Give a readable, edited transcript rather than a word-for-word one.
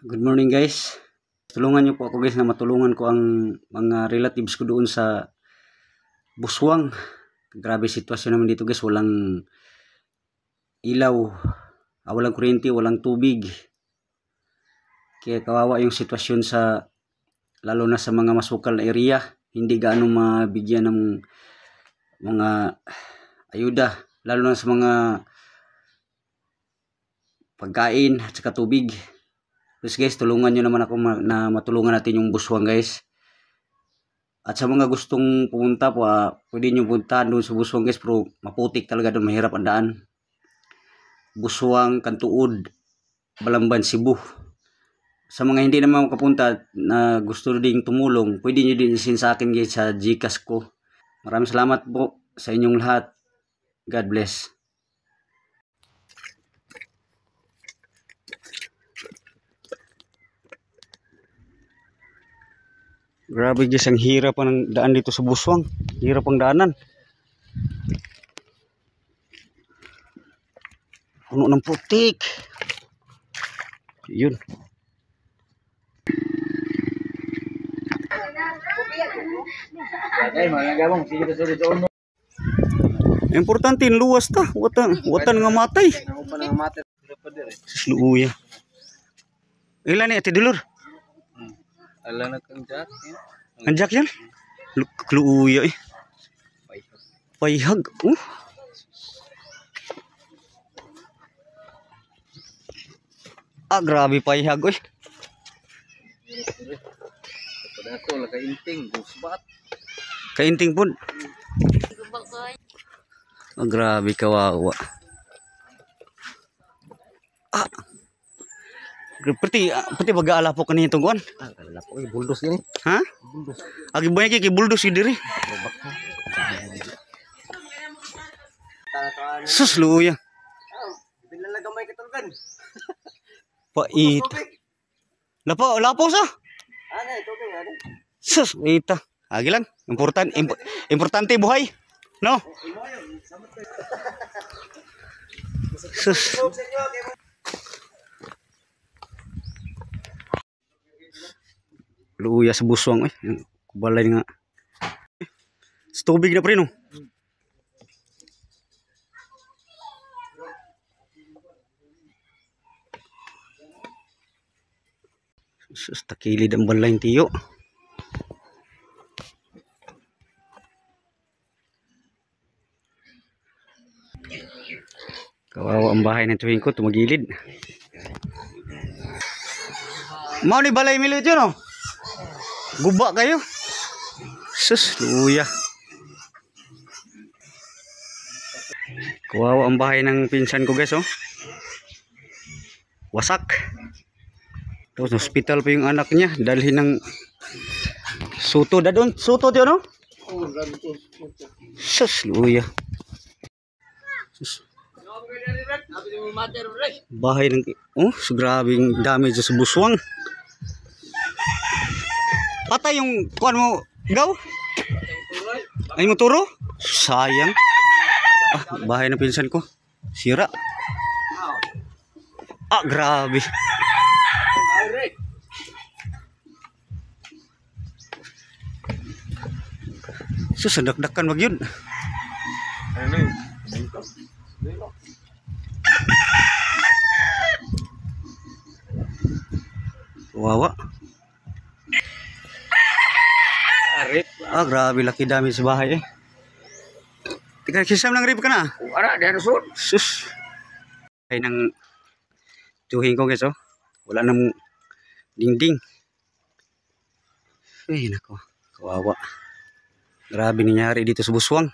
Good morning guys. Tulungan niyo po ako guys na matulungan ko ang mga relatives ko doon sa Buswang. Grabe sitwasyon naman dito guys. Walang ilaw, walang kuryente, walang tubig. Kaya kawawa yung sitwasyon sa lalo na sa mga masukal na area. Hindi gaano mabigyan ng mga ayuda. Lalo na sa mga pagkain at saka tubig. Please guys, tulungan nyo naman ako na matulungan natin yung Buswang guys. At sa mga gustong pumunta po, pwede nyo puntahan doon sa Buswang guys. Pero maputik talaga doon, mahirap ang daan. Buswang, Kantuod, Balamban, Cebu. Sa mga hindi naman makapunta na gusto ding tumulong, pwede nyo din isin sa akin guys sa Gcash ko. Maraming salamat po sa inyong lahat. God bless. Grabe guys, ang hirap ang daan dito sa Buswang. Hirap ang daanan. Puno ng putik. Yun. Importante yung luwas ta. Watan nga matay. Sisluuya. Ilan ni ati dulur? Alam na kang jack. Ang jack yan? Kluuya eh. Payhag. Grabe payhag eh. Pada to la kainting, busbat. Kainting pun. Grabe kawawa. Pati baga alapok kanina itong kuhan. Alapok ay buldos ini. Ha? Buldos. Agi banyak kay buldos yun diri. Sus luya. Pinalagamay katulgan. Pait. Lapo sa. Ano ito ano? Sus, ita. Agi lang. Importante buhay. No? Sus. Luya sa Buswang eh. Kubalay nga. Sa tubig na pre no. Sus, takilid ang balay tiyo. Kawawa ang bahay ng tuwing ko, tumagilid. Mau ni balay milit yun oh. Guba kayo. Sus, luya. Kawawa ang bahay ng pinsan ko guys oh. Wasak. Tapos hospital pa yung anak niya. Dalhin ng suto. Dadon, suto diyo no? Sus, luya. Sus. Bahay ng so grabing damage sa Buswang. Patay yung kuan mo gaw? Ay mo turo? Sayang. Bahay ng pinsan ko. Sira. Grabe. Susadakdakan wag yun. Wawa. Rip. Grabe laki dami sa bahay eh. Tika kisam ng rip ka na. Ara diyan sud. Sus. Ay nang tuhing ko guys oh. Wala nang dingding. Ay nako. Kawawa. Grabe nangyari dito sa Buswang.